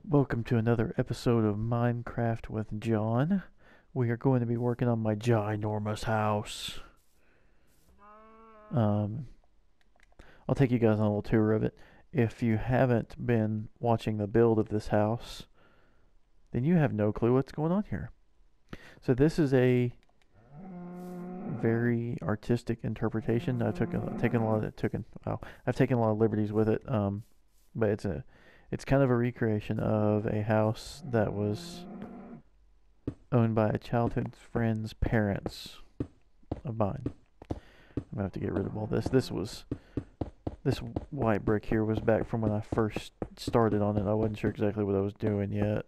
Welcome to another episode of Minecraft with John. We are going to be working on my ginormous house. Um, I'll take you guys on a little tour of it. If you haven't been watching the build of this house, then you have no clue what's going on here. So this is a very artistic interpretation. I've taken a lot of liberties with it. But it's kind of a recreation of a house that was owned by a childhood friend's parents of mine. I'm gonna have to get rid of all this. This white brick here was back from when I first started on it. I wasn't sure exactly what I was doing yet.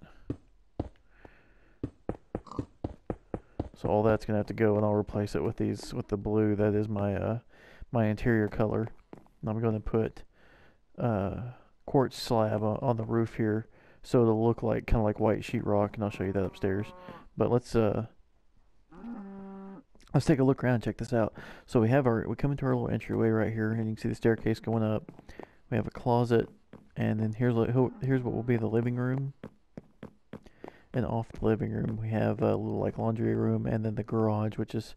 So all that's gonna have to go, and I'll replace it with the blue. That is my interior color. And I'm gonna put quartz slab on the roof here, so it'll look like kind of like white sheetrock, and I'll show you that upstairs. But let's take a look around and check this out. So we come into our little entryway right here, and you can see the staircase going up. We have a closet, and then here's what will be the living room. And off the living room, we have a little like laundry room, and then the garage, which is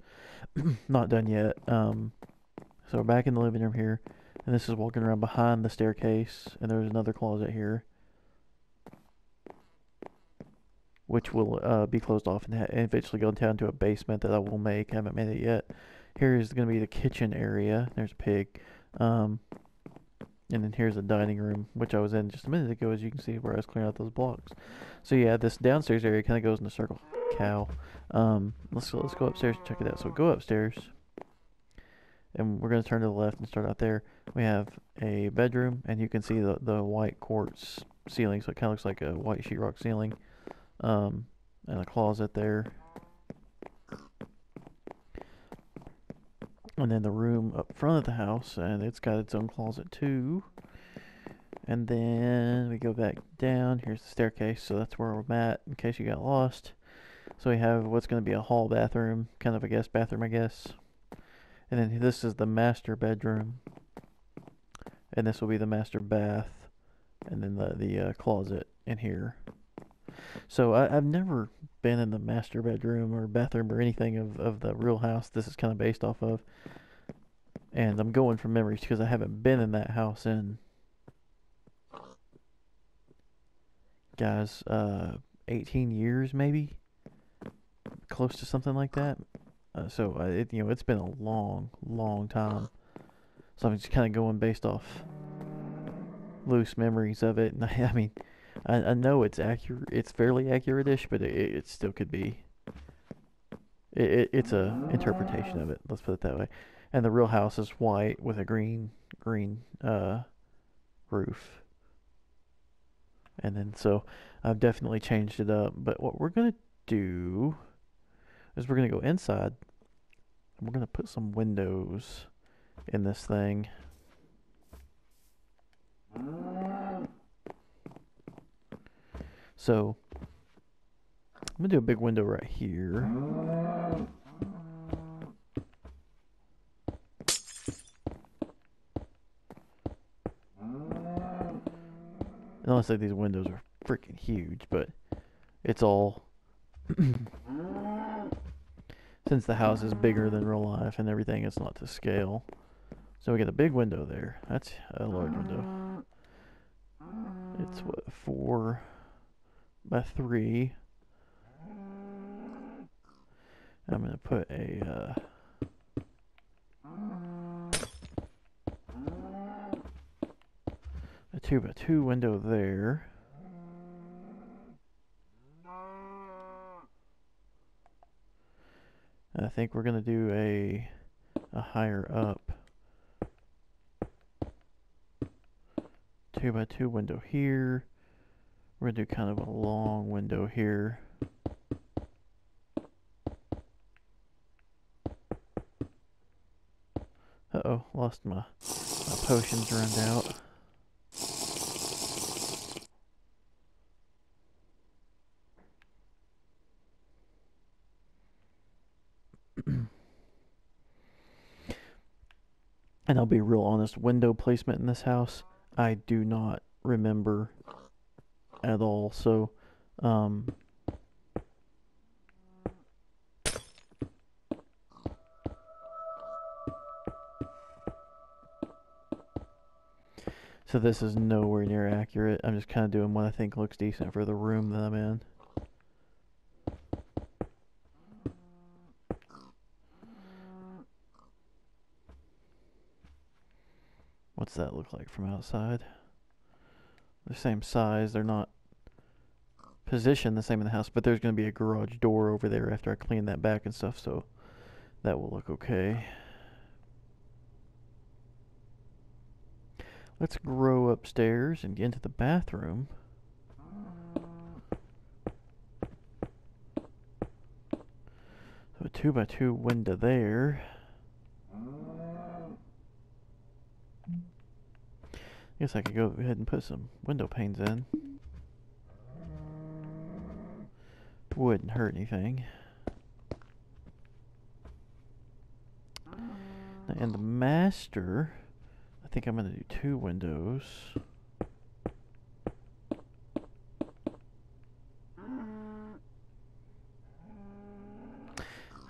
not done yet. So we're back in the living room here, and this is walking around behind the staircase, and there's another closet here, which will be closed off and eventually go down to a basement that I will make. I haven't made it yet. Here is going to be the kitchen area. There's a pig. And then here's the dining room, which I was in just a minute ago, as you can see where I was clearing out those blocks. So yeah, this downstairs area kind of goes in a circle. Cow. Let's go upstairs and check it out. So we go upstairs, and we're going to turn to the left and start out there. We have a bedroom, and you can see the white quartz ceiling, so it kind of looks like a white sheetrock ceiling. And a closet there. And then the room up front of the house, and it's got its own closet too. And then we go back down. Here's the staircase, so that's where we're at in case you got lost. So we have what's going to be a hall bathroom, kind of a guest bathroom, I guess. And then this is the master bedroom, and this will be the master bath, and then the closet in here. So I've never been in the master bedroom or bathroom or anything of the real house this is kind of based off of. And I'm going from memories because I haven't been in that house in, guys, 18 years maybe? Close to something like that. It's been a long, long time. So I'm just kind of going based off loose memories of it. And I mean, I know it's accurate. It's fairly accurate-ish, but it still could be. It's a interpretation of it. Let's put it that way. And the real house is white with a green roof. And then so I've definitely changed it up. But what we're gonna do is we're gonna go inside, and we're gonna put some windows in this thing. So I'm gonna do a big window right here. And honestly, these windows are freaking huge, but it's all since the house is bigger than real life and everything, it's not to scale. So we get a big window there. That's a large window. It's what, 4 by 3. I'm gonna put a 2 by 2 window there. And I think we're gonna do a higher up 2 by 2 window here. We're gonna do kind of a long window here. Uh-oh, lost my potions runned out. And I'll be real honest, window placement in this house, I do not remember at all. So, um, so this is nowhere near accurate. I'm just kind of doing what I think looks decent for the room that I'm in. What's that look like from outside? The same size. They're not positioned the same in the house, but there's going to be a garage door over there after I clean that back and stuff, so that will look okay. Let's grow upstairs and get into the bathroom. So a 2x2 window there. Guess I could go ahead and put some window panes in. Wouldn't hurt anything. And the master, I think I'm going to do 2 windows.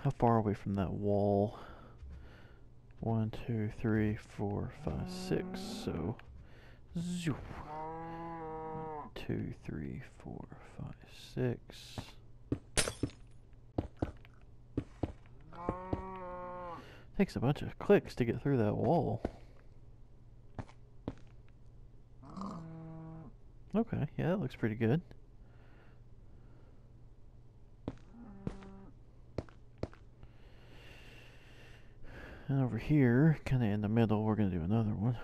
How far away from that wall? 1, 2, 3, 4, 5, 6. So, zoom. 2, 3, 4, 5, 6. Takes a bunch of clicks to get through that wall. Okay, yeah, that looks pretty good. And over here, kind of in the middle, we're going to do another one.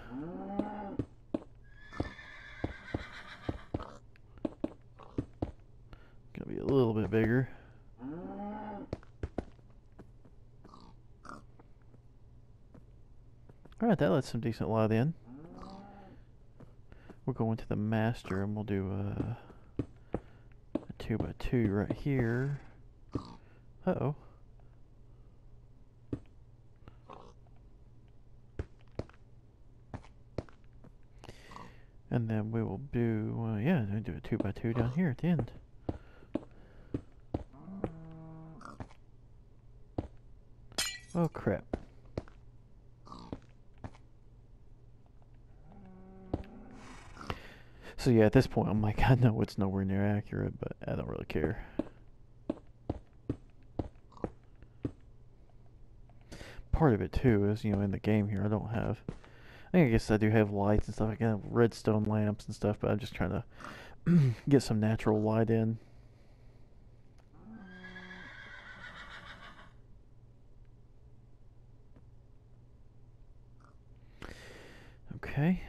Going to be a little bit bigger. Alright, that lets some decent light in. We'll go into the master and we'll do a 2x2 right here. Uh-oh. And then we will do, yeah, do a 2x2 down here at the end. Oh crap. So yeah, at this point I'm like, I know it's nowhere near accurate, but I don't really care. Part of it too is, you know, in the game here I don't have, I guess I do have lights and stuff. I can have redstone lamps and stuff, but I'm just trying to get some natural light in. Okay.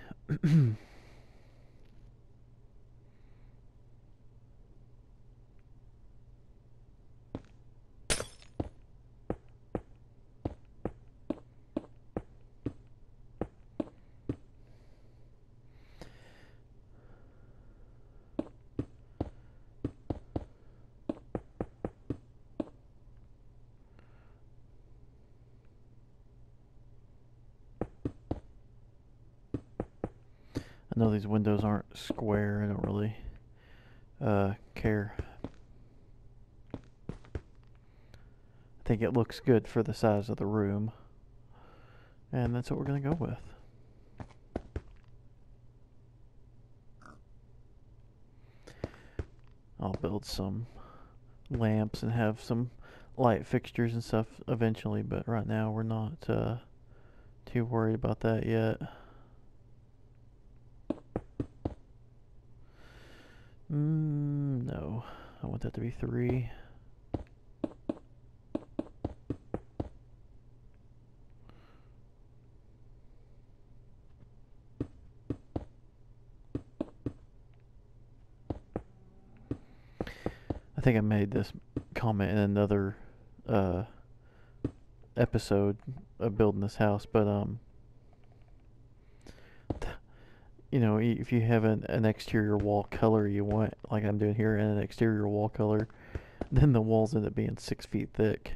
I know these windows aren't square. I don't really care. I think it looks good for the size of the room. And that's what we're going to go with. I'll build some lamps and have some light fixtures and stuff eventually, but right now we're not too worried about that yet. No, I want that to be 3. I think I made this comment in another episode of building this house, but you know, if you have an exterior wall color you want, like I'm doing here, and an exterior wall color, then the walls end up being 6 feet thick.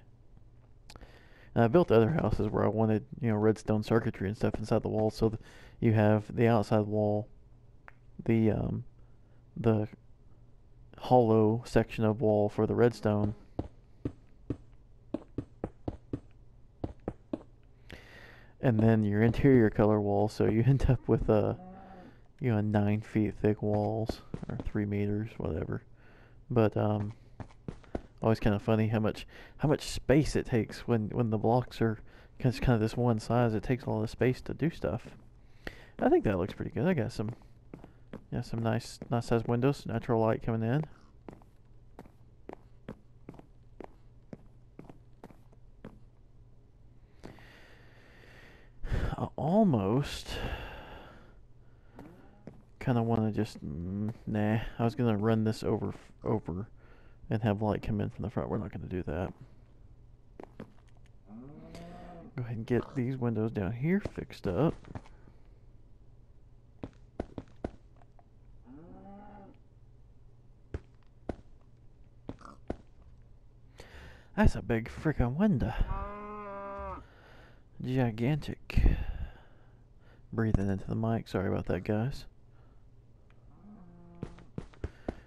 And I built other houses where I wanted, you know, redstone circuitry and stuff inside the wall, so you have the outside wall, the hollow section of wall for the redstone. And then your interior color wall, so you end up with a 9 feet thick walls, or 3 meters, whatever. But always kind of funny how much space it takes when the blocks are kind of this one size. It takes a lot of space to do stuff. I think that looks pretty good. I got some nice sized windows, natural light coming in. I almost kind of want to just nah. I was gonna run this over and have light come in from the front. We're not gonna do that. Go ahead and get these windows down here fixed up. That's a big freaking window. Gigantic. Breathing into the mic. Sorry about that, guys.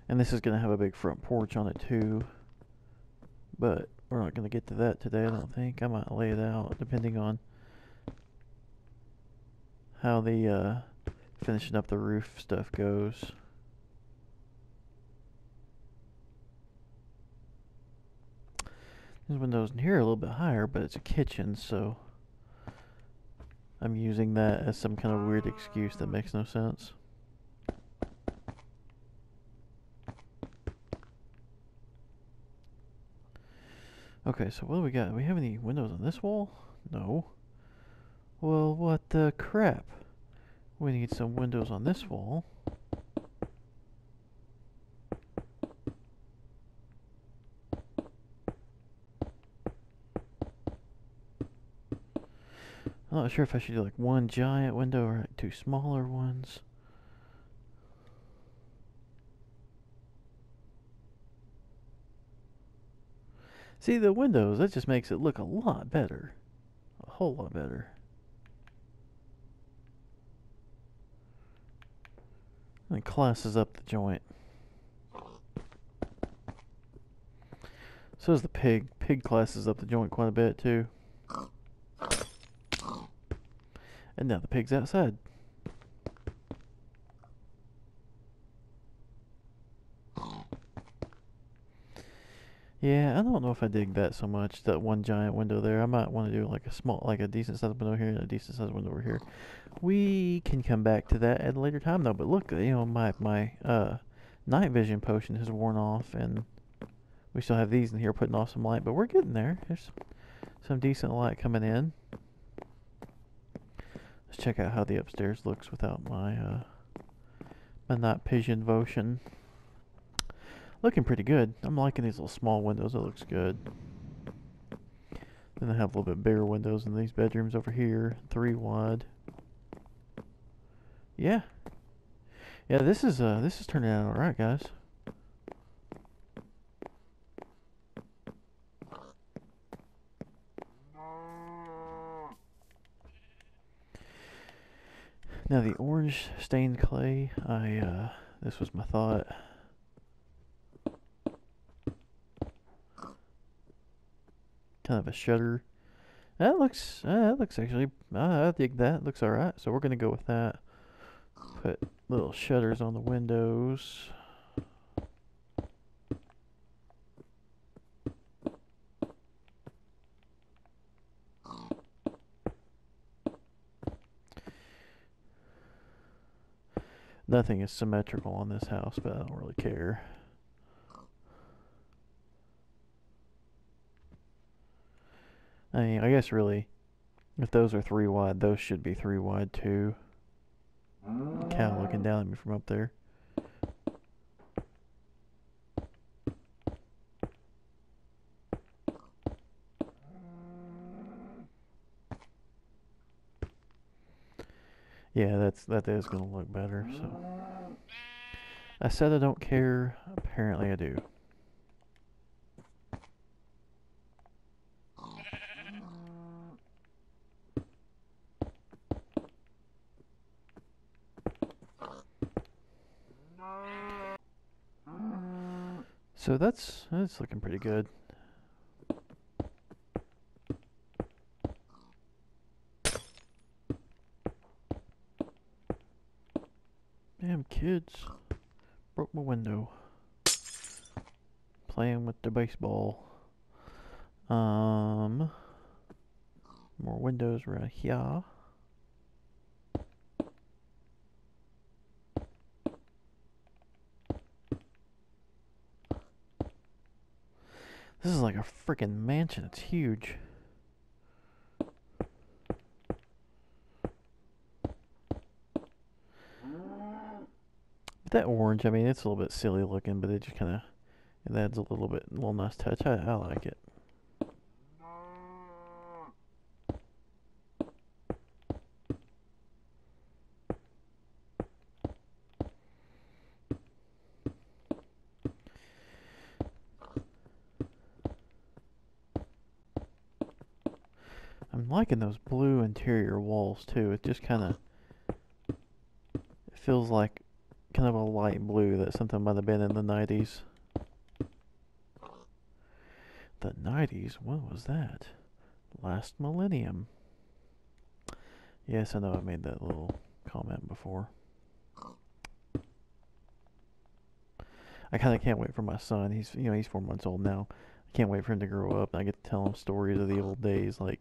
And this is going to have a big front porch on it too. But we're not going to get to that today, I don't think. I might lay it out depending on how the finishing up the roof stuff goes. These windows in here are a little bit higher, but it's a kitchen, so I'm using that as some kind of weird excuse that makes no sense. Okay, so what do we got? Do we have any windows on this wall? No. Well, what the crap? We need some windows on this wall. I'm not sure if I should do like one giant window or like 2 smaller ones. See, the windows, that just makes it look a lot better. A whole lot better. And it classes up the joint. So does the pig. Pig classes up the joint quite a bit too. And now the pig's outside. Yeah, I don't know if I dig that so much, that one giant window there. I might want to do like a decent sized window here and a decent sized window over here. We can come back to that at a later time though. But look, my night vision potion has worn off, and we still have these in here putting off some light, but we're getting there. There's some decent light coming in. Let's check out how the upstairs looks without my night vision potion. Looking pretty good. I'm liking these little small windows. It looks good. Then I have a little bit bigger windows in these bedrooms over here. 3 wide. Yeah. Yeah, this is turning out alright, guys. Now the orange stained clay, this was my thought. Kind of a shutter. That looks actually, I dig that. Looks alright. So we're gonna go with that. Put little shutters on the windows. Nothing is symmetrical on this house, but I don't really care. I mean, I guess really, if those are 3 wide, those should be 3 wide too. Cow looking down at me from up there. Yeah, that is gonna look better. So I said I don't care. Apparently I do. So that's looking pretty good. Damn kids. Broke my window. Playing with the baseball. More windows around here. This is like a freaking mansion. It's huge. But that orange, I mean, it's a little bit silly looking, but it just kind of it adds a little nice touch. I like it. I'm liking those blue interior walls too. It just kind of feels like kind of a light blue that something might have been in the 90s. The 90s? What was that? Last millennium. Yes, I know I made that little comment before. I kind of can't wait for my son. He's 4 months old now. I can't wait for him to grow up and I get to tell him stories of the old days, like,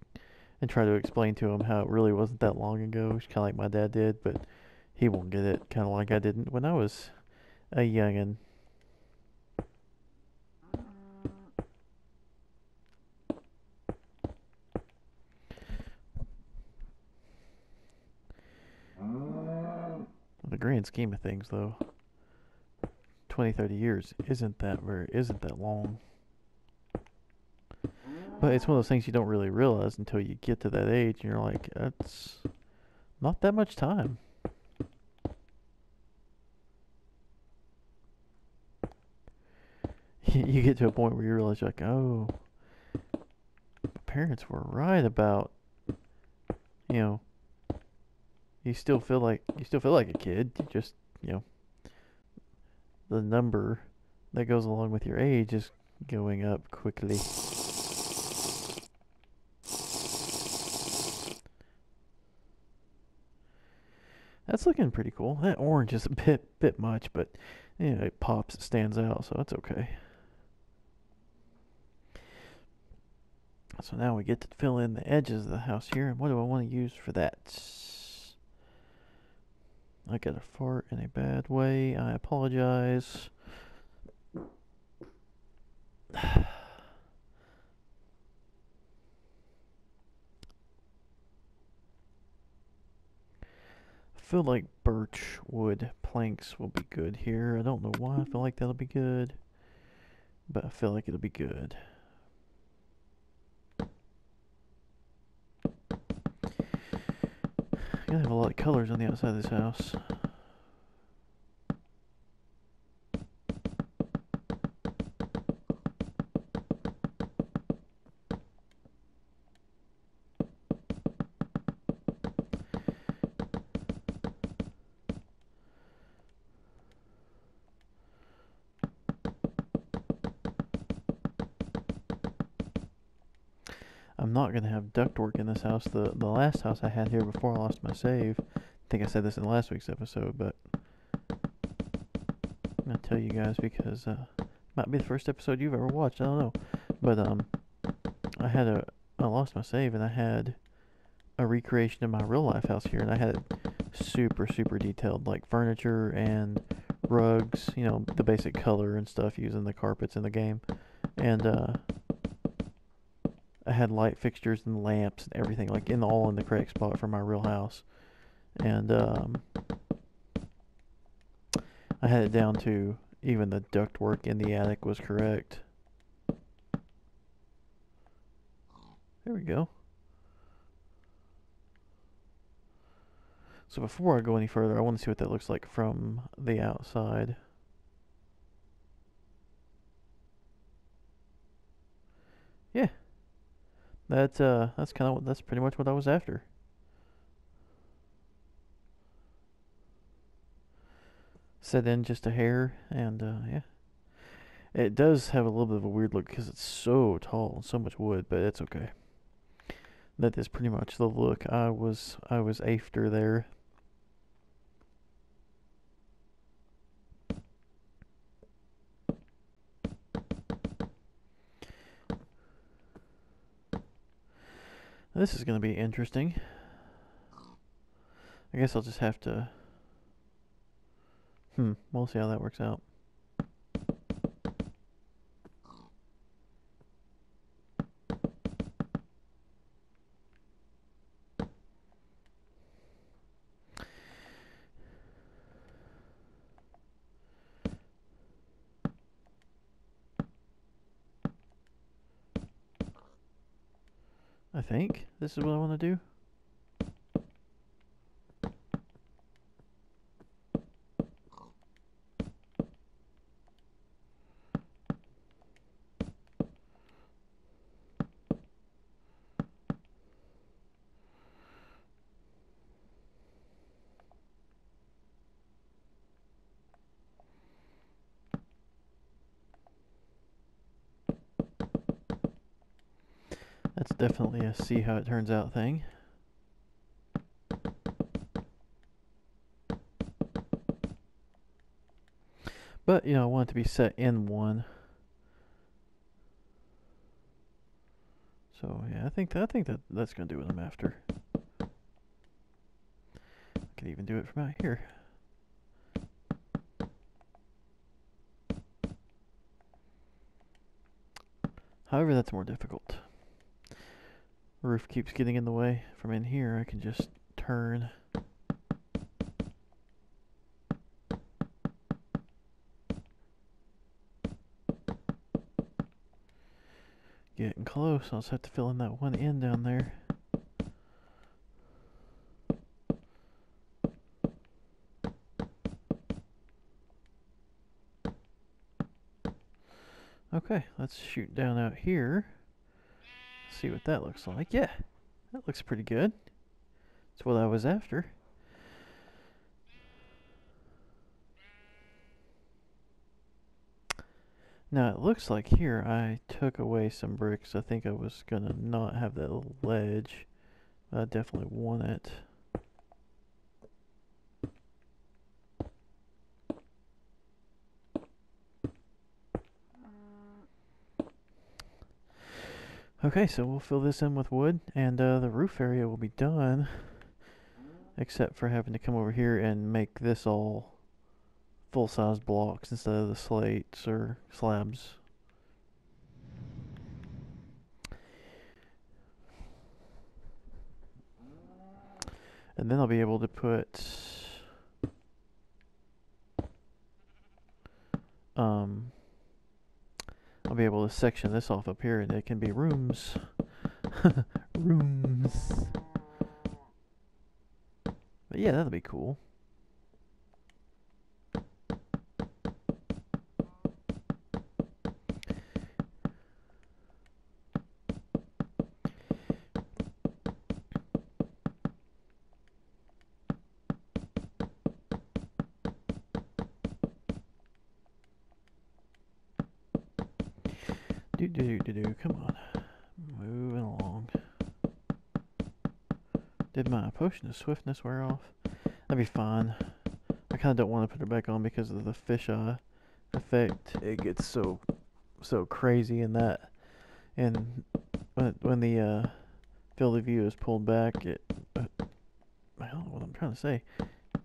and try to explain to him how it really wasn't that long ago. It's kind of like my dad did, but he won't get it. Kind of like I didn't when I was a youngin'. The grand scheme of things, though, 20, 30 years isn't that long. But it's one of those things you don't really realize until you get to that age, and you're like, that's not that much time. You get to a point where you realize, you're like, oh, parents were right about, you know, you still feel like a kid. You just, the number that goes along with your age is going up quickly. That's looking pretty cool. That orange is a bit much, but it pops, it stands out, so that's okay. So now we get to fill in the edges of the house here, and what do I want to use for that? I got a fart in a bad way. I apologize. I feel like birch wood planks will be good here. I don't know why I feel like that'll be good, but I feel like it'll be good. I'm gonna have a lot of colors on the outside of this house. I'm not going to have ductwork in this house. The last house I had here before I lost my save, I think I said this in last week's episode, but I'm going to tell you guys because it might be the first episode you've ever watched. I don't know. But I lost my save and I had a recreation of my real life house here, and I had it super, super detailed, like furniture and rugs, the basic color and stuff using the carpets in the game. And I had light fixtures and lamps and everything, like all in the correct spot for my real house. And I had it down to even the ductwork in the attic was correct. There we go. So before I go any further, I want to see what that looks like from the outside. Yeah. That's pretty much what I was after. Set in just a hair, and yeah. It does have a little bit of a weird look because it's so tall and so much wood, but it's okay. That is pretty much the look I was after there. This is going to be interesting. I guess I'll just have to... we'll see how that works out. I think this is what I want to do. That's definitely a see how it turns out thing. But, you know, I want it to be set in one. So, yeah, I think that's going to do what I'm after. I could even do it from out here. However, that's more difficult. Roof keeps getting in the way. From in here, I can just turn. Getting close. I'll just have to fill in that one end down there. Okay, let's shoot down out here. See what that looks like. Yeah, that looks pretty good. That's what I was after. Now it looks like here I took away some bricks. I think I was gonna not have that little ledge. I definitely want it. Okay, so we'll fill this in with wood, and the roof area will be done, except for having to come over here and make this all full-size blocks instead of the slates or slabs. And then I'll be able to put I'll be able to section this off up here, and it can be rooms. Rooms. But yeah, that'll be cool. Come on. Moving along. Did my potion of swiftness wear off? That'd be fine. I kind of don't want to put her back on because of the fisheye effect. It gets so crazy in that. And when the field of view is pulled back, it I don't know what I'm trying to say.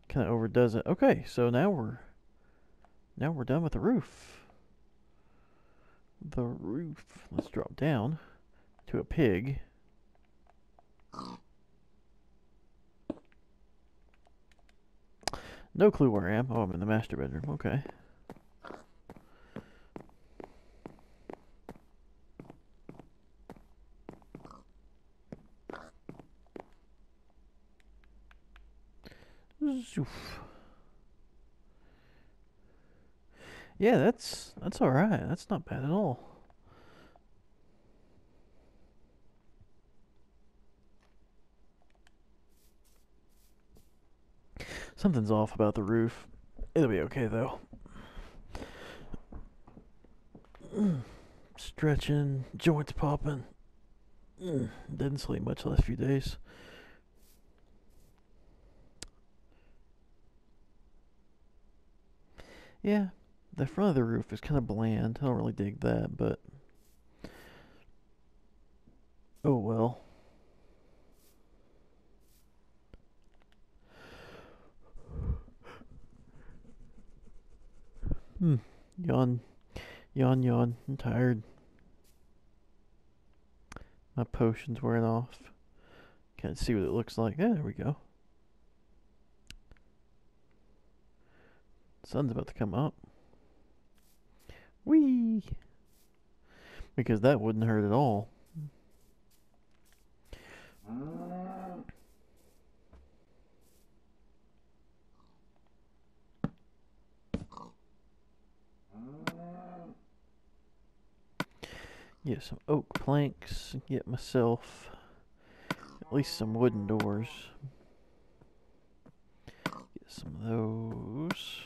Kind of overdoes it. Okay, so now we're done with the roof. The roof. Let's drop down to a pig. No clue where I am. Oh, I'm in the master bedroom. Okay. Zoof. Yeah, that's alright. That's not bad at all. Something's off about the roof. It'll be okay though. Stretching, joints popping. Didn't sleep much the last few days. Yeah, the front of the roof is kind of bland. I don't really dig that, but oh well. Yawn, yawn, yawn. I'm tired. My potion's wearing off. Can't see what it looks like. Yeah, there we go. Sun's about to come up. Whee! Because that wouldn't hurt at all. Get some oak planks. Get myself at least some wooden doors. Get some of those.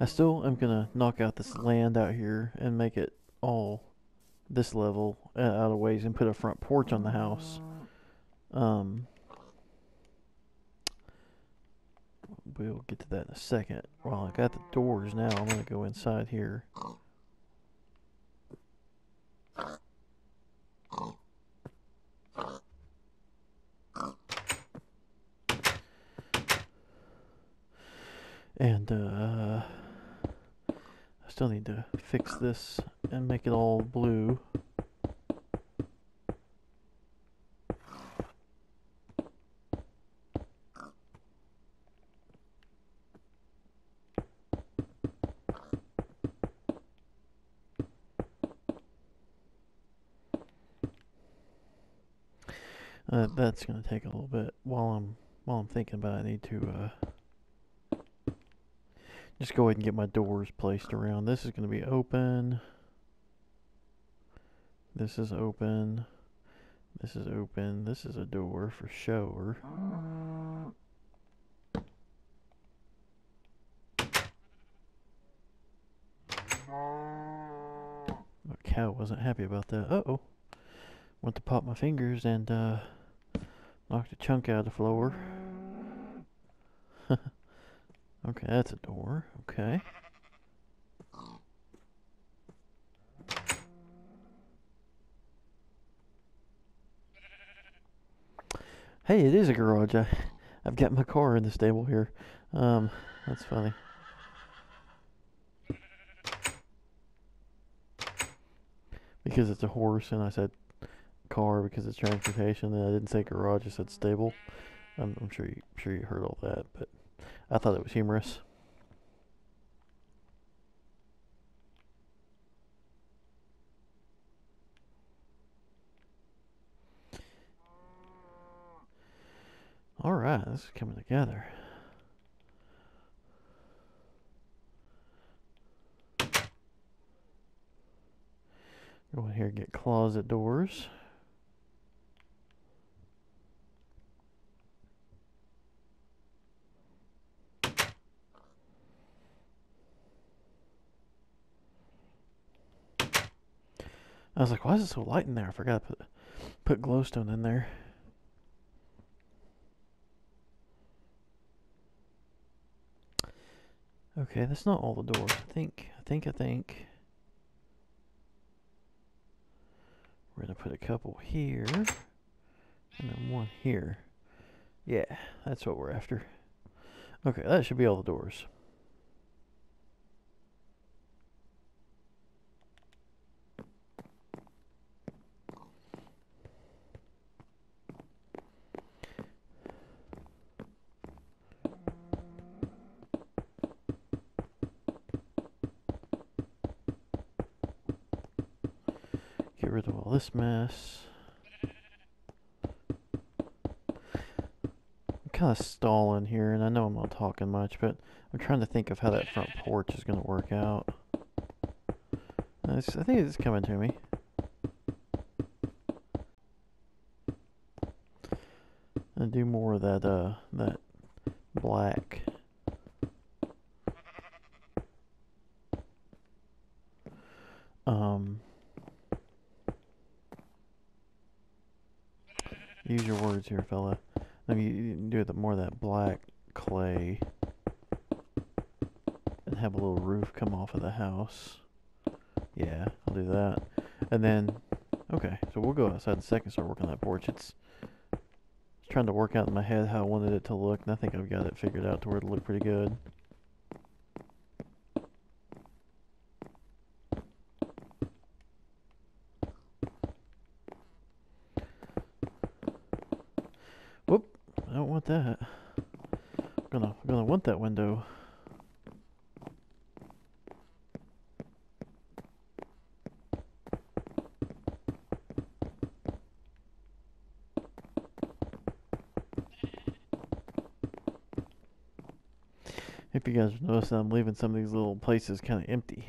I still am gonna knock out this land out here and make it all this level out of ways and put a front porch on the house. We'll get to that in a second. Well, I got the doors now. I'm gonna go inside here. And I still need to fix this and make it all blue. That's gonna take a little bit. While I'm thinking about it, I need to just go ahead and get my doors placed around. This is gonna be open. This is open. This is open. This is a door for sure. My cow wasn't happy about that. Uh-oh. Went to pop my fingers and knocked a chunk out of the floor. Okay, that's a door. Okay. Hey, it is a garage. I've got my car in the stable here. That's funny. Because it's a horse, and I said car because it's transportation, and I didn't say garage. I said stable. I'm sure you heard all that, but I thought it was humorous. All right, this is coming together. Go in here and get closet doors. I was like, why is it so light in there? I forgot to put glowstone in there. Okay, that's not all the doors. I think. We're gonna put a couple here, and then one here. Yeah, that's what we're after. Okay, that should be all the doors. Get rid of all this mess. I'm kind of stalling here, and I know I'm not talking much, but I'm trying to think of how that front porch is going to work out. I think it's coming to me. and do more of that black. Use your words here, fella. Maybe you can do more of that black clay and have a little roof come off of the house. Yeah, I'll do that. And then, okay, so we'll go outside in a second, start working on that porch. It's trying to work out in my head how I wanted it to look, and I think I've got it figured out to where it'll look pretty good. Whoop, I don't want that. I'm gonna want that window. If you guys notice, I'm leaving some of these little places kind of empty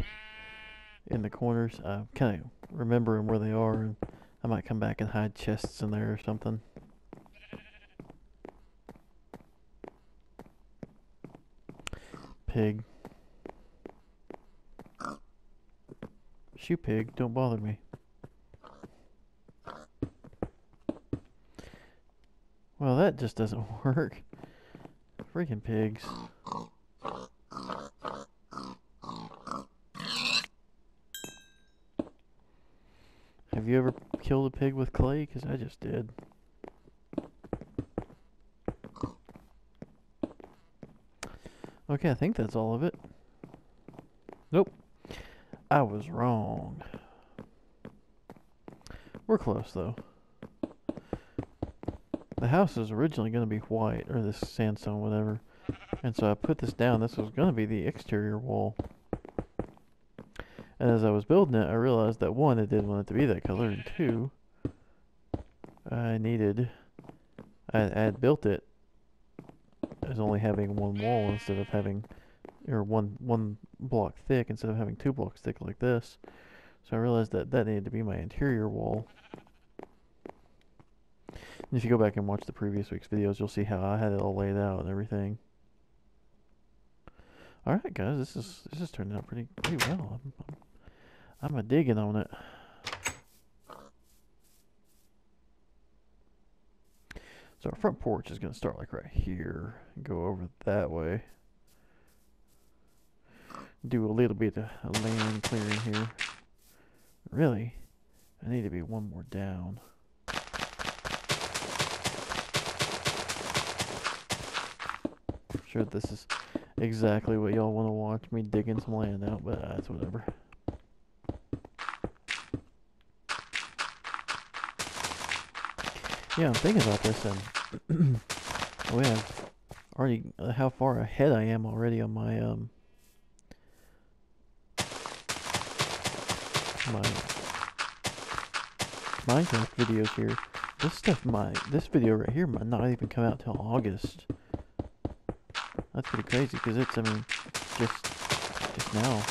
in the corners. I'm kind of remembering where they are, and I might come back and hide chests in there or something. Pig. Shoo, pig, don't bother me. Well, that just doesn't work. Freaking pigs. Have you ever killed a pig with clay? Because I just did. Okay, I think that's all of it. Nope. I was wrong. We're close, though. The house is originally going to be white, or this sandstone, whatever. And so I put this down. This was going to be the exterior wall. And as I was building it, I realized that one, I didn't want it to be that color, and two, I had built it as only having one wall instead of having, or one block thick instead of having 2 blocks thick like this. So I realized that needed to be my interior wall. And if you go back and watch the previous week's videos, you'll see how I had it all laid out and everything. All right, guys, this is turning out pretty well. I'm a digging on it. So our front porch is going to start like right here and go over that way. Do a little bit of land clearing here. Really, I need to be one more down. I'm sure this is exactly what y'all want to watch, me digging some land out, but that's whatever. Yeah, I'm thinking about this, and we have already how far ahead I am already on my my Minecraft videos here. This video right here might not even come out till August. That's pretty crazy, because it's, I mean, just now,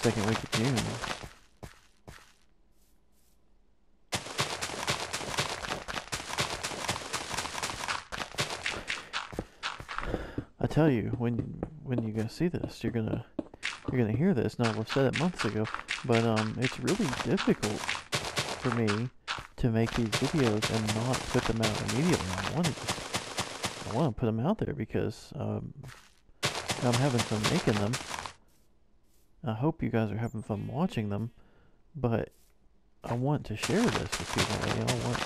2nd week of June. I tell you, when you guys see this, you're gonna hear this. Now, I've said it months ago, but it's really difficult for me to make these videos and not put them out immediately. I want to put them out there because I'm having fun making them. I hope you guys are having fun watching them, but I want to share this with people. You know,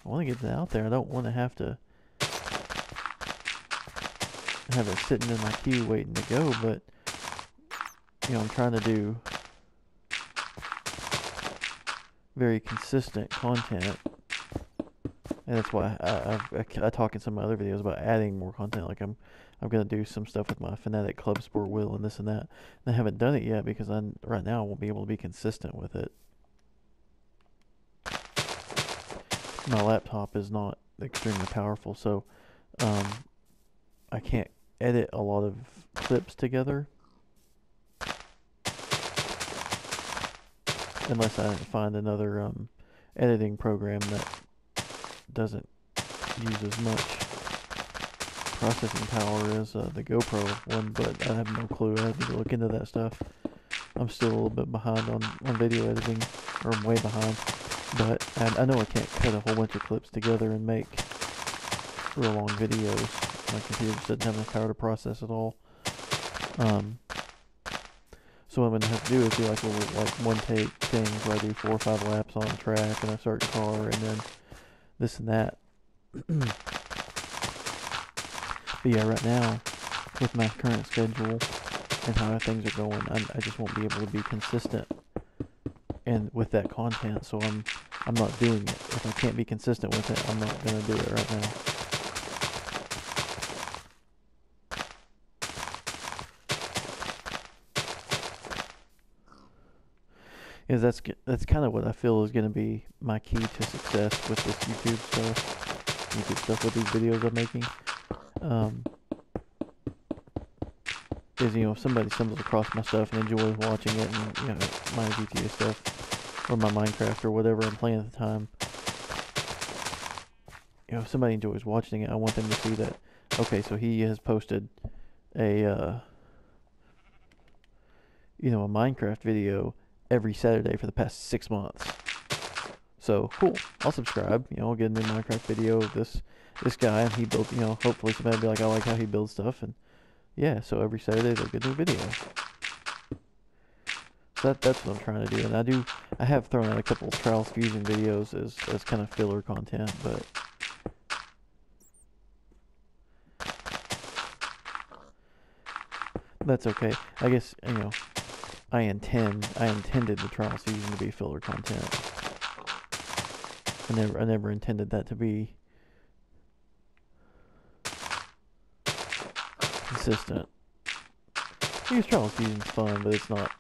I want to get it out there. I don't want to have it sitting in my queue waiting to go, but you know, I'm trying to do very consistent content, and that's why I talk in some of my other videos about adding more content. Like I'm gonna do some stuff with my Fanatic Club Sport wheel and this and that. And I haven't done it yet because right now I won't be able to be consistent with it. My laptop is not extremely powerful, so I can't edit a lot of clips together unless I find another editing program that doesn't use as much processing power as the GoPro one, but I have no clue. I need to look into that stuff. I'm still a little bit behind on video editing, or I'm way behind. But I know I can't cut a whole bunch of clips together and make real long videos. My computer just doesn't have enough power to process it all. So what I'm going to have to do is do like little one take things where I do 4 or 5 laps on track in a certain car, and then this and that. But yeah, right now, with my current schedule and how things are going, I just won't be able to be consistent and with that content, so I'm not doing it. If I can't be consistent with it, I'm not going to do it right now. Is that's kind of what I feel is going to be my key to success with this YouTube stuff with these videos I'm making. Is, you know, if somebody stumbles across my stuff and enjoys watching it, and, you know, my GTA stuff or my Minecraft or whatever I'm playing at the time, you know, if somebody enjoys watching it, I want them to see that, okay, so he has posted a you know, a Minecraft video every Saturday for the past 6 months. So cool, I'll subscribe. You know, I'll get a new Minecraft video of this guy, and he built, you know, hopefully somebody will be like, I like how he builds stuff, and yeah, so every Saturday they'll get a new video. So that's what I'm trying to do, and I have thrown out a couple of Trials Fusion videos as kind of filler content, but that's okay. I guess, you know, I intended the Trials Fusion to be filler content. I never intended that to be consistent. Because Trials Fusion's fun, but it's not.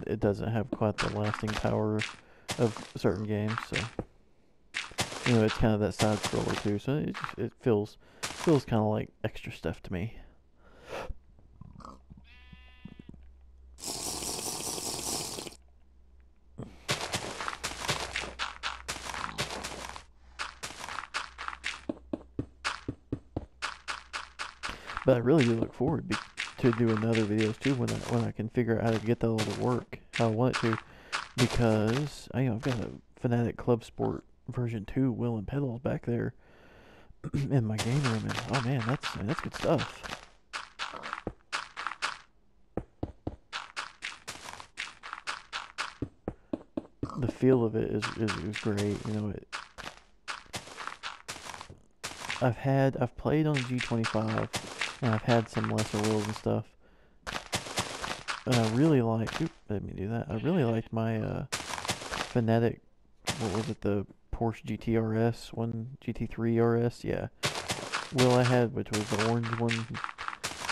It doesn't have quite the lasting power of certain games. So, you know, it's kind of that side scroller too. So it feels kind of like extra stuff to me. But I really do look forward to doing other videos too when I can figure out how to get that all to work how I want it to, because I've got a Fanatic Club Sport version 2 wheel and pedals back there in my game room, and oh man, that's good stuff. The feel of it is great. You know, I've played on the G25, and I've had some lesser wheels and stuff, and I really like. Let me do that. I really liked my Fanatic. What was it? The Porsche GT-RS one, GT3 RS. Yeah, wheel I had, which was the orange one.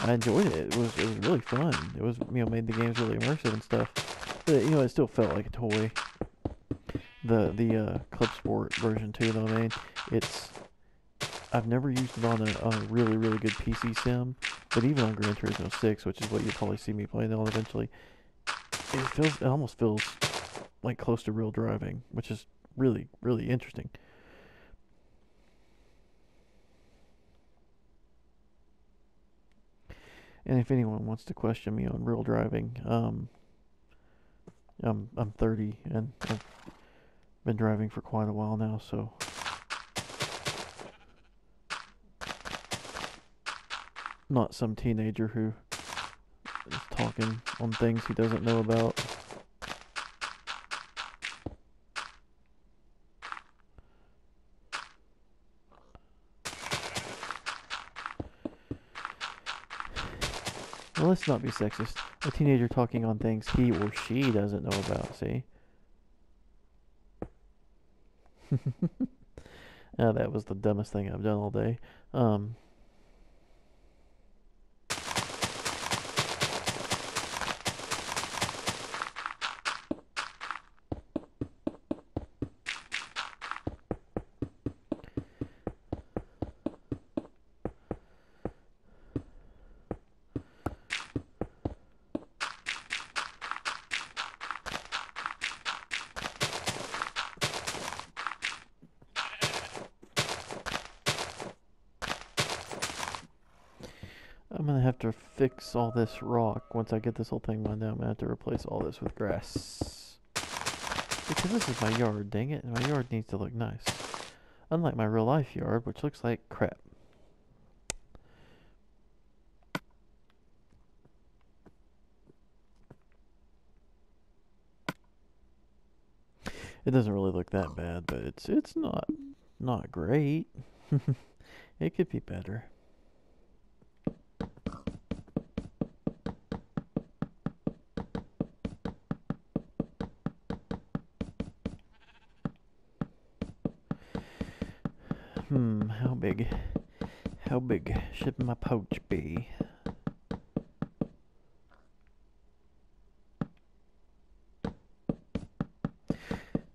I enjoyed it. It was really fun. It was, you know, made the games really immersive and stuff. But, you know, it still felt like a toy. The Club Sport version 2, though, I mean, I've never used it on a really, really good PC sim, but even on Gran Turismo 6, which is what you'll probably see me playing on eventually, it almost feels like close to real driving, which is really, really interesting. And if anyone wants to question me on real driving, I'm 30 and I've been driving for quite a while now, so not some teenager who is talking on things he doesn't know about. Well, let's not be sexist. A teenager talking on things he or she doesn't know about, see? That was the dumbest thing I've done all day. I'm gonna have to fix all this rock. Once I get this whole thing mined out, I'm gonna have to replace all this with grass. Because this is my yard, dang it, and my yard needs to look nice. Unlike my real life yard, which looks like crap. It doesn't really look that bad, but it's not great. It could be better. How big should my pouch be?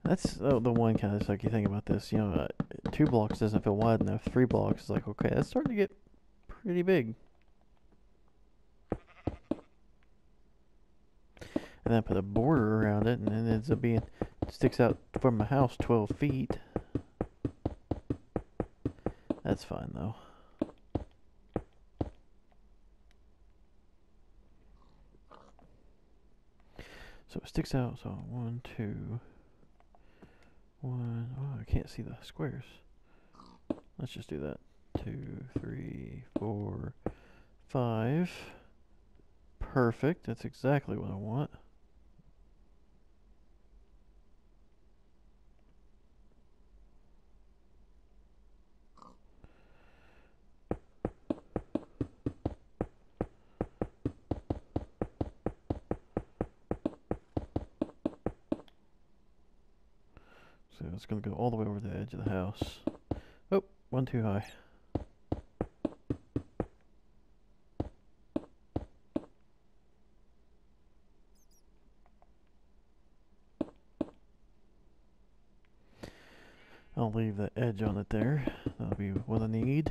That's the one kind of sucky thing about this. 2 blocks doesn't feel wide enough. 3 blocks is like, okay, that's starting to get pretty big. And then I put a border around it, and it ends up being, it sticks out from my house 12 feet. That's fine though. So it sticks out, so 1, 2, 1, oh, I can't see the squares. Let's just do that. 2, 3, 4, 5. Perfect, that's exactly what I want. So it's going to go all the way over the edge of the house. Oh, one too high. I'll leave the edge on it there. That'll be what I need.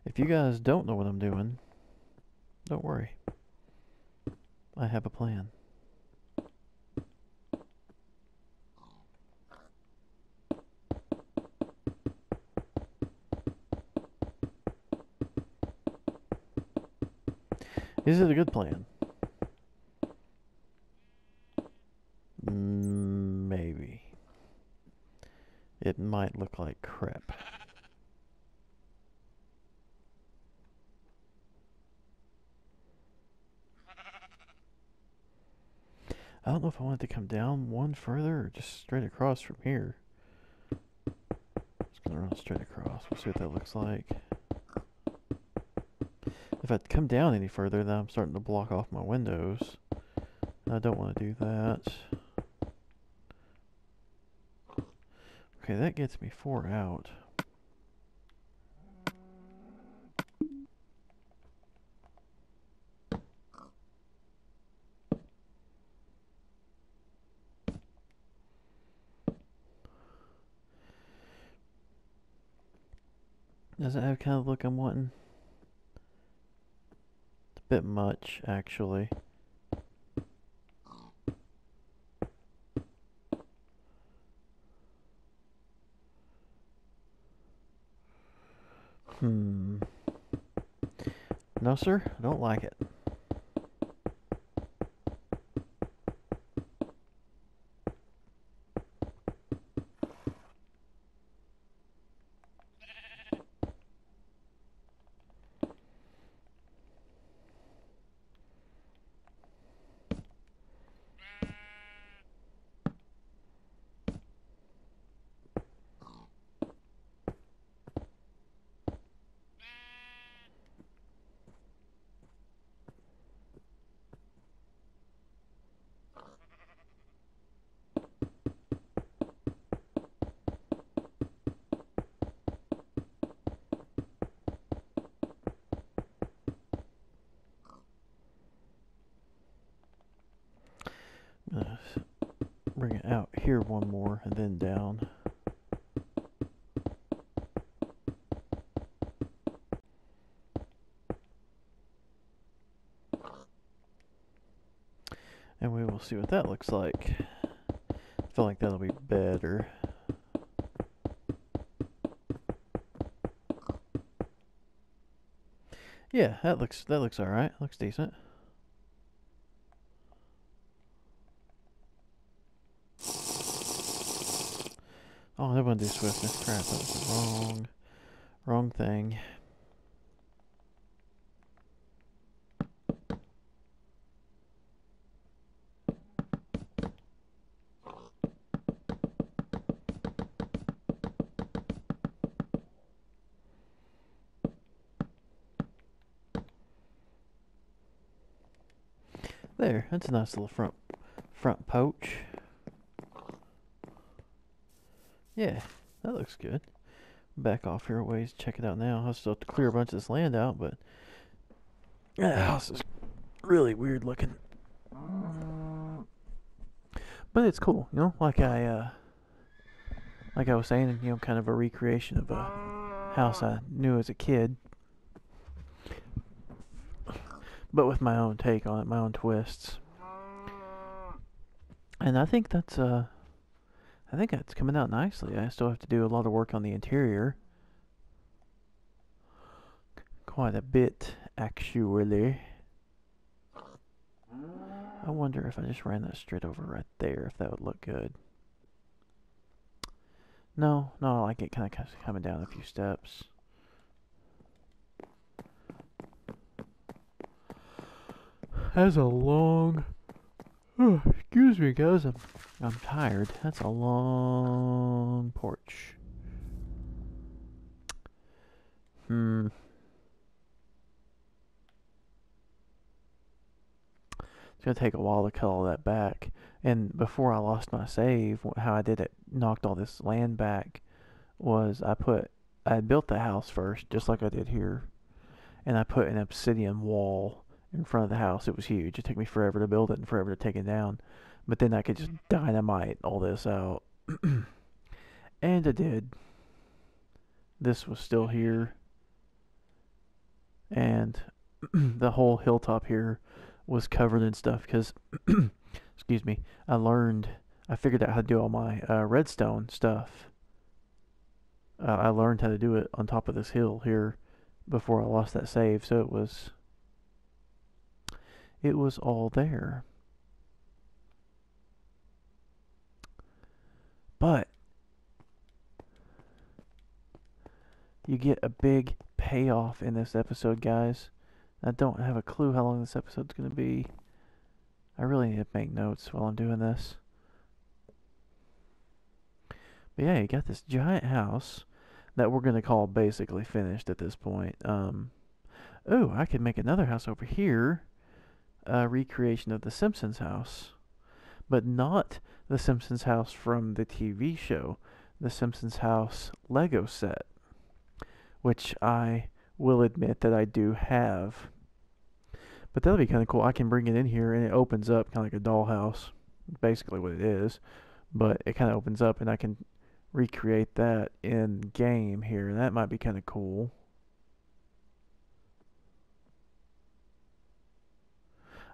If you guys don't know what I'm doing, don't worry. I have a plan. Is it a good plan? Maybe. It might look like crap. I don't know if I want it to come down one further or just straight across from here. Just gonna run straight across. We'll see what that looks like. If I come down any further, then I'm starting to block off my windows. I don't want to do that. Okay, that gets me 4 out. Does it have kind of the look I'm wanting? It's a bit much, actually. No, sir, I don't like it. Bring it out here one more and then down. And we will see what that looks like. I feel like that'll be better. Yeah, that looks alright. Looks decent. Oh, I want to do swiftness. Crap, that was the wrong thing. There, that's a nice little front porch. Yeah, that looks good. Back off here a ways, check it out now. I'll still have to clear a bunch of this land out, but that house is really weird looking. But it's cool, you know, like I was saying, you know, kind of a recreation of a house I knew as a kid. But with my own take on it, my own twists. And I think that's coming out nicely. I still have to do a lot of work on the interior. Quite a bit, actually. I wonder if I just ran that straight over right there, if that would look good. No, I like it kind of coming down a few steps. That's a long... Oh, excuse me, guys. I'm tired. That's a long porch. It's gonna take a while to cut all that back. And before I lost my save, how I did it, knocked all this land back, was I built the house first, just like I did here, and I put an obsidian wall in front of the house. It was huge. It took me forever to build it and forever to take it down. But then I could just dynamite all this out. And I did. This was still here. And the whole hilltop here was covered in stuff because, excuse me, I figured out how to do all my redstone stuff. I learned how to do it on top of this hill here before I lost that save, so it was all there. But you get a big payoff in this episode, guys. I don't have a clue how long this episode's going to be. I really need to make notes while I'm doing this. But yeah, you got this giant house that we're going to call basically finished at this point. Oh, I could make another house over here. A recreation of the Simpsons house. But not the Simpsons house from the TV show. The Simpsons house Lego set. Which I will admit that I do have. But that'll be kind of cool. I can bring it in here and it opens up kind of like a dollhouse. Basically what it is. But it kind of opens up and I can recreate that in game here. That might be kind of cool.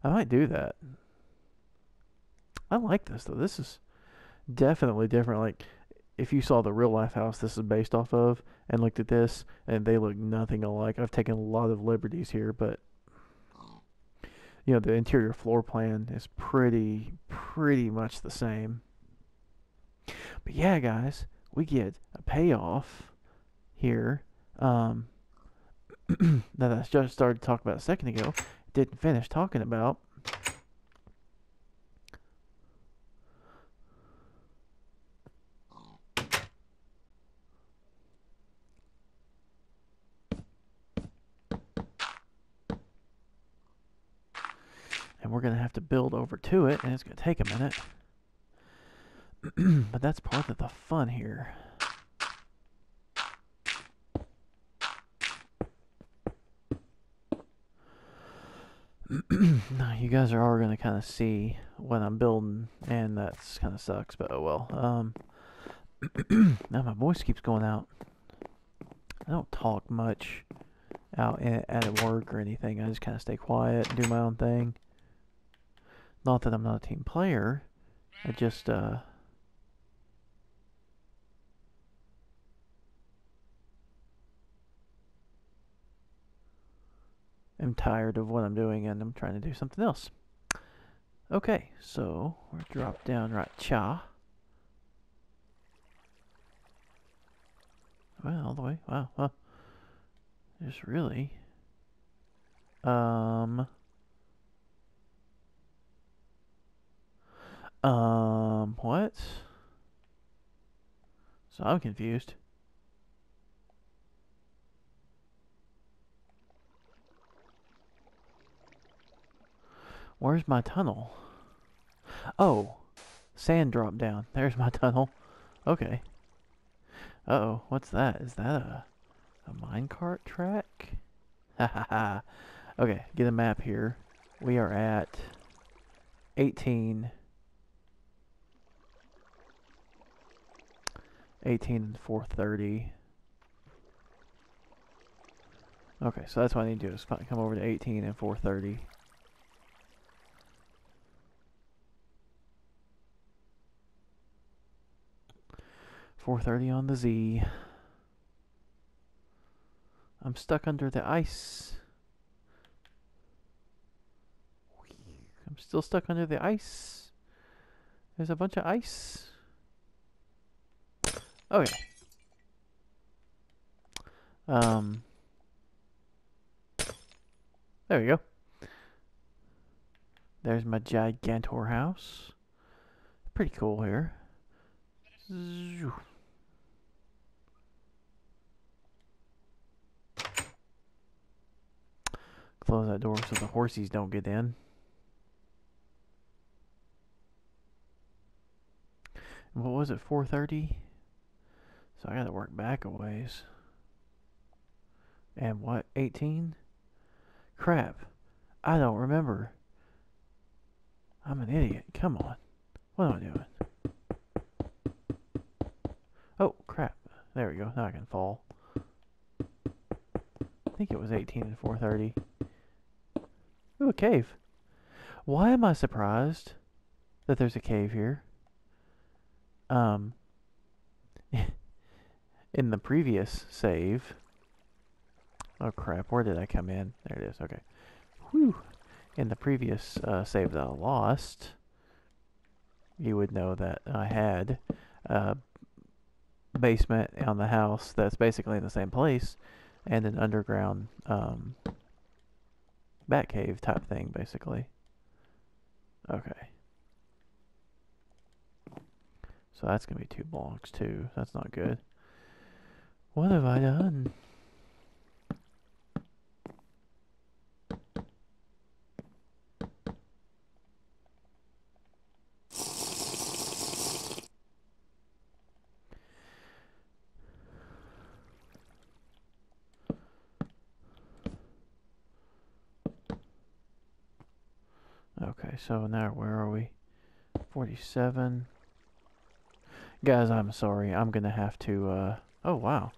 I might do that. I like this though. This is definitely different. Like if you saw the real life house this is based off of and looked at this and they look nothing alike. I've taken a lot of liberties here, but you know, the interior floor plan is pretty much the same. But yeah, guys, we get a payoff here that I just started talking about a second ago. Didn't finish talking about. And we're going to have to build over to it, and it's going to take a minute. But that's part of the fun here. Now, you guys are all going to kind of see what I'm building, and that's kind of sucks, but oh well. Now my voice keeps going out. I don't talk much out at work or anything. I just kind of stay quiet and do my own thing. Not that I'm not a team player. I just, am tired of what I'm doing and I'm trying to do something else. Okay, so we're drop down right cha. Well, all the way. Wow. Huh. Just really. What? So I'm confused. Where's my tunnel? Oh, sand dropped down. There's my tunnel. Okay. Uh-oh, what's that? Is that a minecart track? Ha ha ha. Okay, get a map here. We are at 18 and 430. Okay, so that's what I need to do is come over to 18 and 430. On the Z. I'm stuck under the ice. I'm still stuck under the ice. There's a bunch of ice. Okay. There we go. There's my Gigantor house. Pretty cool here. Close that door so the horsies don't get in. What was it, 430? So I gotta work back a ways. And what, 18? Crap. I don't remember. I'm an idiot. Come on. What am I doing? Oh, crap. There we go. Now I can fall. I think it was 18 and 430. Ooh, a cave. Why am I surprised that there's a cave here? In the previous save. Oh crap, where did I come in? There it is, okay. Whew. In the previous save that I lost, you would know that I had a basement on the house that's basically in the same place, and an underground bat cave type thing, basically. Okay. So that's going to be 2 blocks, too. That's not good. What have I done? Okay, so now where are we? 47. Guys, I'm sorry. I'm going to have to, oh, wow.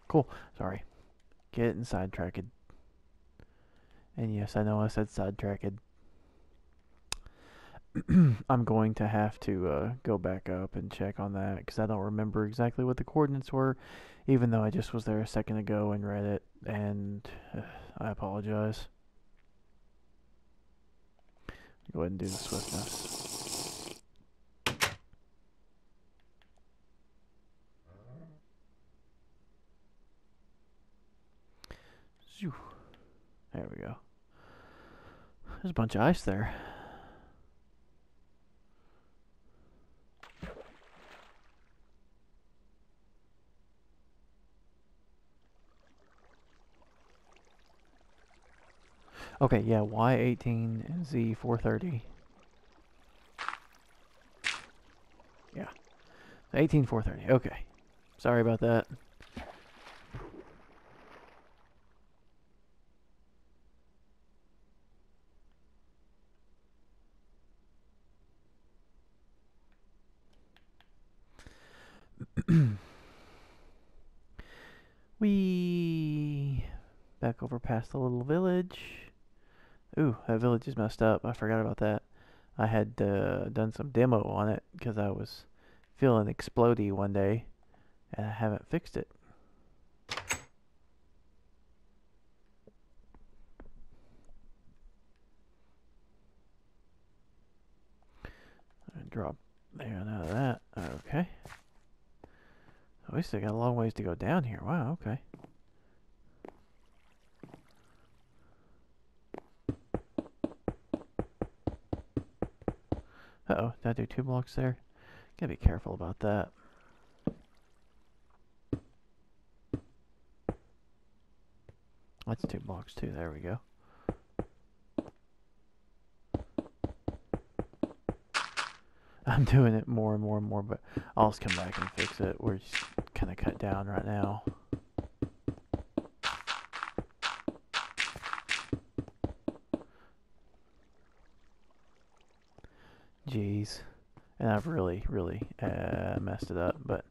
Cool. Sorry. Getting sidetracked. And yes, I know I said sidetracked. I'm going to have to go back up and check on that because I don't remember exactly what the coordinates were, even though I just was there a second ago and read it, and I apologize. Go ahead and do the swiftness. There we go. There's a bunch of ice there. Okay, yeah, Y18 and Z430. Yeah. 18430. Okay. Sorry about that. We back over past the little village. Ooh, that village is messed up. I forgot about that. I had done some demo on it because I was feeling explodey one day, and I haven't fixed it. Drop there out of that. Okay. Oh, we still got a long ways to go down here. Wow, okay. Uh-oh, did I do 2 blocks there? Gotta be careful about that. That's 2 blocks too, there we go. I'm doing it more and more and more, but I'll just come back and fix it. We're just kind of cut down right now. Jeez. And I've really messed it up, but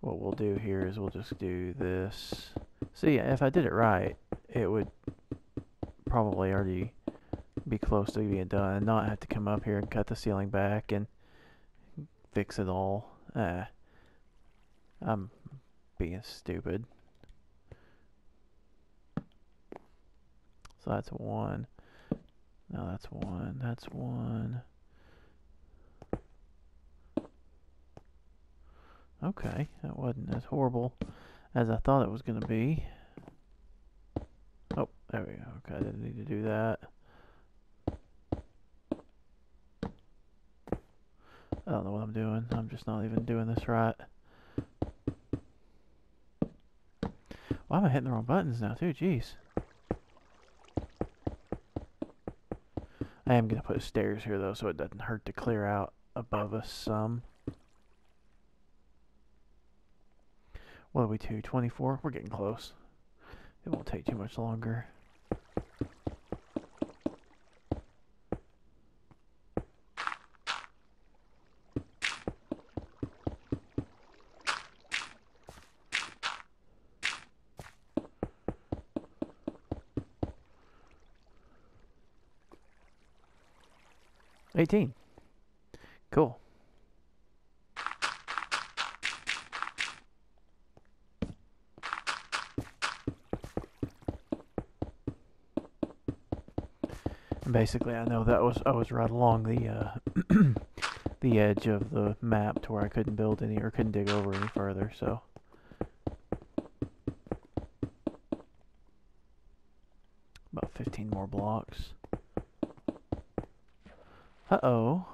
what we'll do here is we'll just do this. See, if I did it right, it would probably already be close to being done and not have to come up here and cut the ceiling back and fix it all. I'm being stupid. So that's 1. No, that's 1. That's 1. Okay, that wasn't as horrible as I thought it was going to be. Oh, there we go. Okay, I didn't need to do that. I don't know what I'm doing. I'm just not even doing this right. Why am I hitting the wrong buttons now too? Jeez. I am going to put stairs here though so it doesn't hurt to clear out above us some. What are we to? 24? We're getting close. It won't take too much longer. $18. Cool. Basically, I know that I was right along the the edge of the map to where I couldn't build any or couldn't dig over any further. So about 15 more blocks. Uh-oh.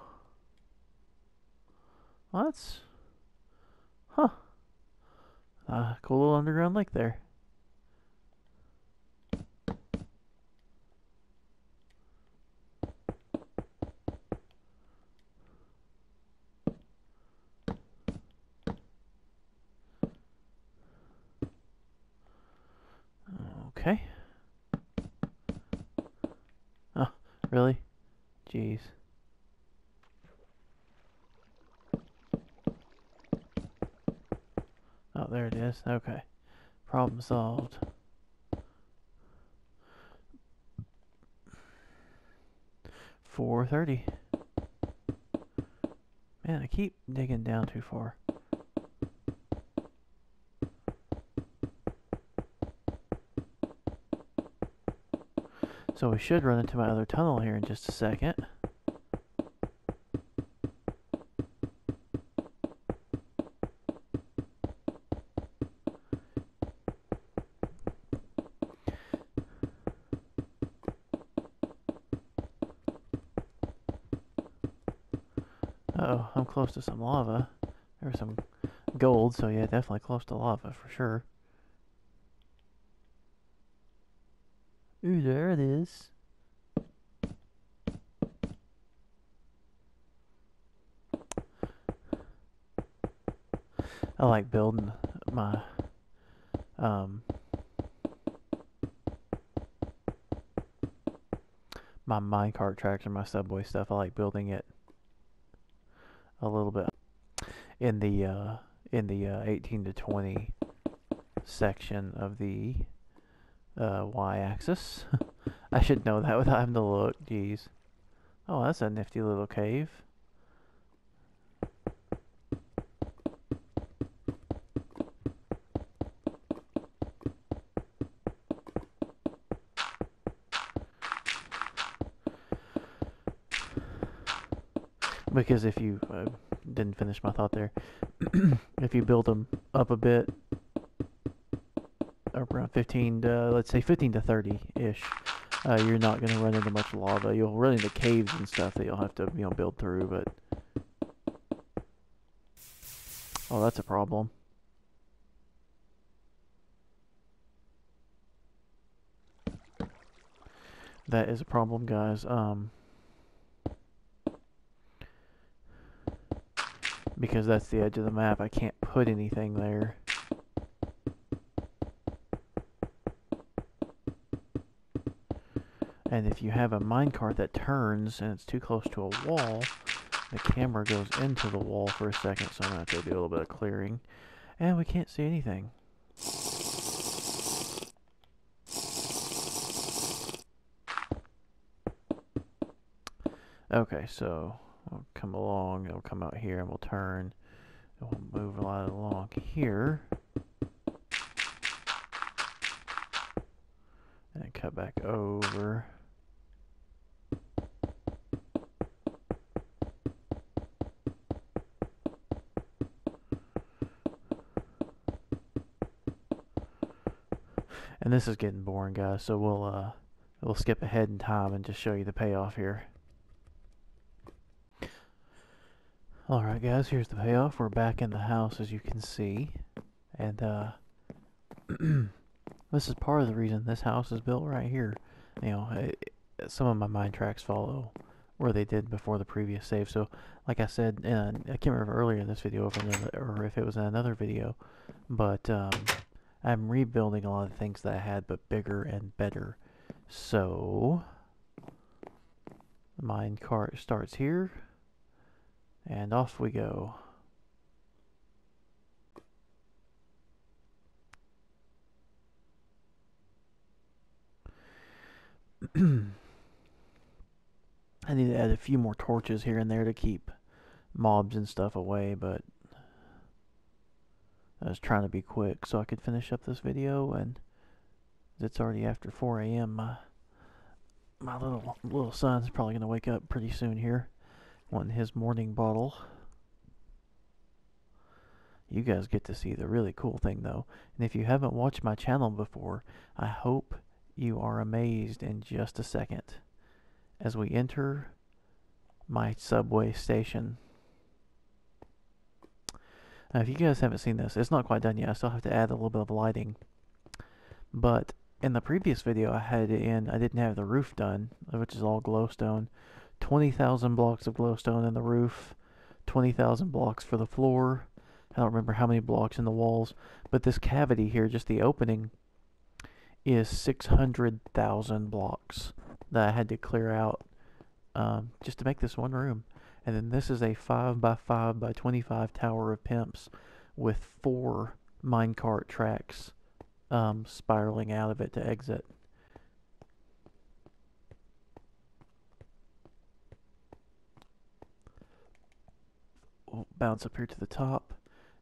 Well, that's cool little underground lake there. Okay. Oh, really? Jeez. Oh, there it is. Okay. Problem solved. $4.30. Man, I keep digging down too far. So we should run into my other tunnel here in just a second. Uh-oh, I'm close to some lava. There's some gold, so yeah, definitely close to lava for sure. Ooh, there it is. I like building my my minecart tracks or my subway stuff. I like building it a little bit in the 18 to 20 section of the y-axis. I should know that without having to look. Jeez. Oh, that's a nifty little cave. Because if you didn't finish my thought there, if you build them up a bit, around 15 to, let's say 15 to 30-ish, you're not going to run into much lava. You'll run into caves and stuff that you'll have to, build through, but... Oh, that's a problem. That is a problem, guys. Because that's the edge of the map, I can't put anything there. And if you have a minecart that turns and it's too close to a wall, the camera goes into the wall for a second, so I'm going to have to do a little bit of clearing. And we can't see anything. Okay, so we'll come along, it'll come out here, and we'll turn, and we'll move a lot along here. And cut back over. And this is getting boring, guys, so we'll skip ahead in time and just show you the payoff here. Alright guys, here's the payoff. We're back in the house, as you can see. And this is part of the reason this house is built right here. Some of my mine tracks follow where they did before the previous save. So, like I said, I can't remember earlier in this video or if it was in another video, but I'm rebuilding a lot of things that I had, but bigger and better. So, the mine cart starts here, and off we go. I need to add a few more torches here and there to keep mobs and stuff away, but I was trying to be quick so I could finish up this video, and it's already after 4 a.m. My little son's probably going to wake up pretty soon here, wanting his morning bottle. You guys get to see the really cool thing, though. And if you haven't watched my channel before, I hope you are amazed in just a second as we enter my subway station. Now, if you guys haven't seen this, it's not quite done yet. I still have to add a little bit of lighting. But in the previous video, I had it in, I didn't have the roof done, which is all glowstone. 20,000 blocks of glowstone in the roof, 20,000 blocks for the floor. I don't remember how many blocks in the walls, but this cavity here, just the opening, is 600,000 blocks that I had to clear out just to make this one room. And then this is a 5x5 by 25 tower of pimps with 4 minecart tracks spiraling out of it to exit. We'll bounce up here to the top,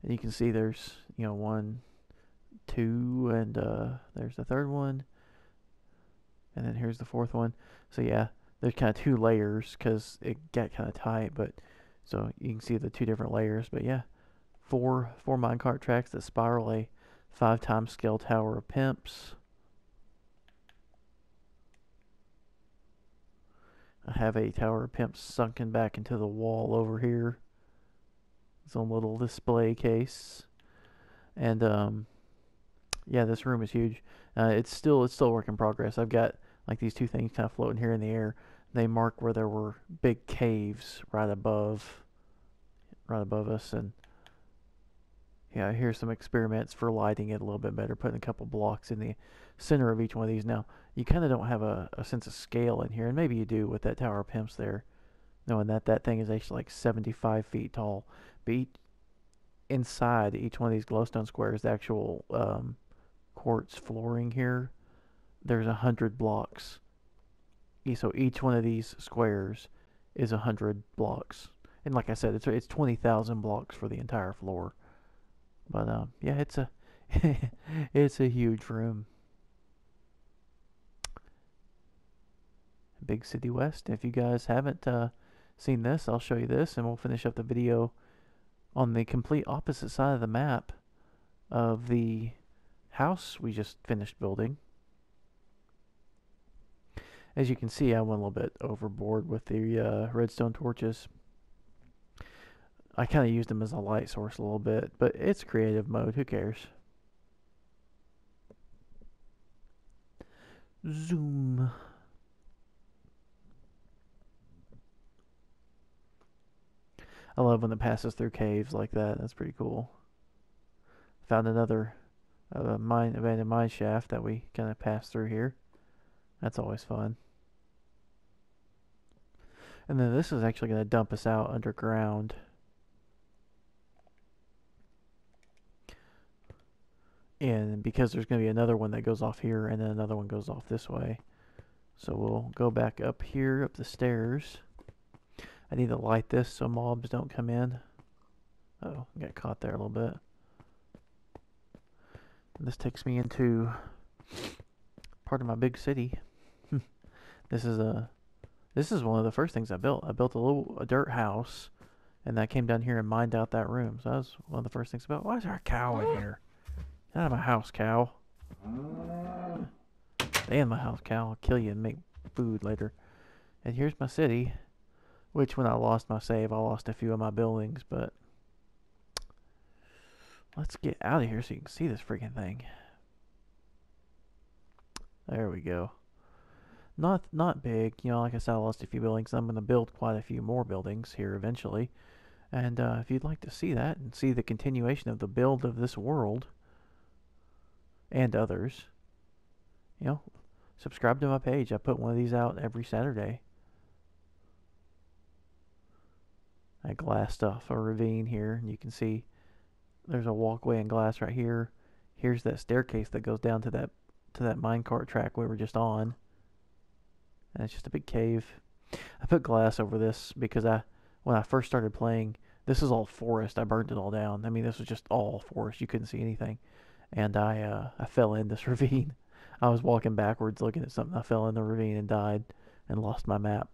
and you can see there's 1, 2, and there's the third one, and then here's the fourth one. So yeah, there's kind of 2 layers because it got kind of tight, but so you can see the 2 different layers. But yeah, 4 minecart tracks that spiral a 5x scale tower of pimps. I have a tower of pimps sunken back into the wall over here. Its own little display case. And yeah, this room is huge. It's still a work in progress. I've got like these 2 things kind of floating here in the air. They mark where there were big caves right above us. And yeah, here's some experiments for lighting it a little bit better, putting a couple blocks in the center of each one of these. Now, you kind of don't have a sense of scale in here, and maybe you do with that tower of pimps there, knowing that that thing is actually like 75 feet tall. But inside each one of these glowstone squares, the actual quartz flooring here. There's 100 blocks. So each one of these squares is 100 blocks. And like I said, it's 20,000 blocks for the entire floor. But yeah, it's a it's a huge room. Big City West. If you guys haven't seen this, I'll show you this, and we'll finish up the video on the complete opposite side of the map of the house we just finished building. As you can see, I went a little bit overboard with the redstone torches. I kind of used them as a light source a little bit, but it's creative mode. Who cares? Zoom. I love when it passes through caves like that. That's pretty cool. Found another abandoned mine shaft that we kind of passed through here. That's always fun. And then this is actually going to dump us out underground. And because there's going to be another one that goes off here, and then another one goes off this way. So we'll go back up here, up the stairs. I need to light this so mobs don't come in. Uh-oh, got caught there a little bit. This takes me into part of my big city. This is one of the first things I built. I built a dirt house, and I came down here and mined out that room. So that was one of the first things about. Why is there a cow in here? Get out of my house, cow. Stay in my house, cow. I'll kill you and make food later. And here's my city, which when I lost my save, I lost a few of my buildings, but let's get out of here so you can see this freaking thing. There we go. Not big, you know, like I said, I lost a few buildings. I'm going to build quite a few more buildings here eventually. And if you'd like to see that and see the continuation of the build of this world and others, you know, subscribe to my page. I put one of these out every Saturday. I glassed off a ravine here, and you can see there's a walkway and glass right here. Here's that staircase that goes down to that minecart track we were just on. And it's just a big cave. I put glass over this because when I first started playing, this is all forest. I burned it all down. I mean, this was just all forest. You couldn't see anything. And I fell in this ravine. I was walking backwards looking at something. I fell in the ravine and died and lost my map.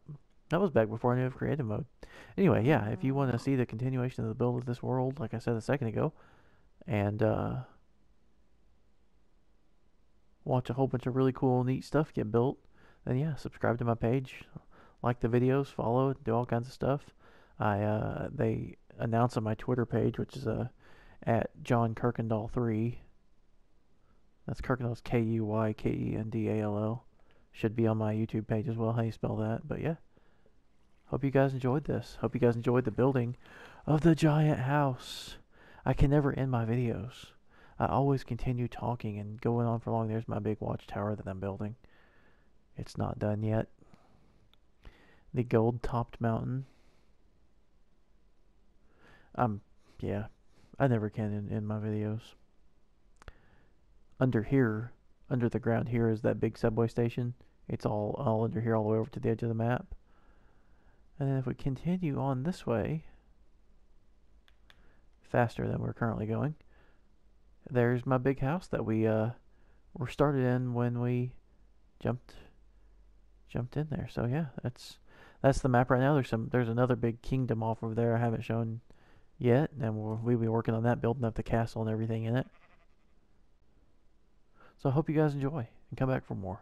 That was back before I knew of creative mode. Anyway, yeah, if you want to see the continuation of the build of this world, like I said a second ago, and watch a whole bunch of really cool, neat stuff get built, then yeah, subscribe to my page, like the videos, follow it, do all kinds of stuff. They announce on my Twitter page, which is at John Kuykendall 3. That's Kuykendall's Kuykendall. Should be on my YouTube page as well. How you spell that? But yeah, hope you guys enjoyed this. Hope you guys enjoyed the building of the giant house. I can never end my videos. I always continue talking and going on for long. There's my big watchtower that I'm building. It's not done yet. The gold-topped mountain. Yeah, I never can end my videos. Under here, under the ground here is that big subway station. It's all under here all the way over to the edge of the map. And then if we continue on this way, faster than we're currently going, there's my big house that we were started in when we jumped in there. So yeah, that's the map right now. There's another big kingdom off over there I haven't shown yet, and we'll be working on that, building up the castle and everything in it. So I hope you guys enjoy and come back for more.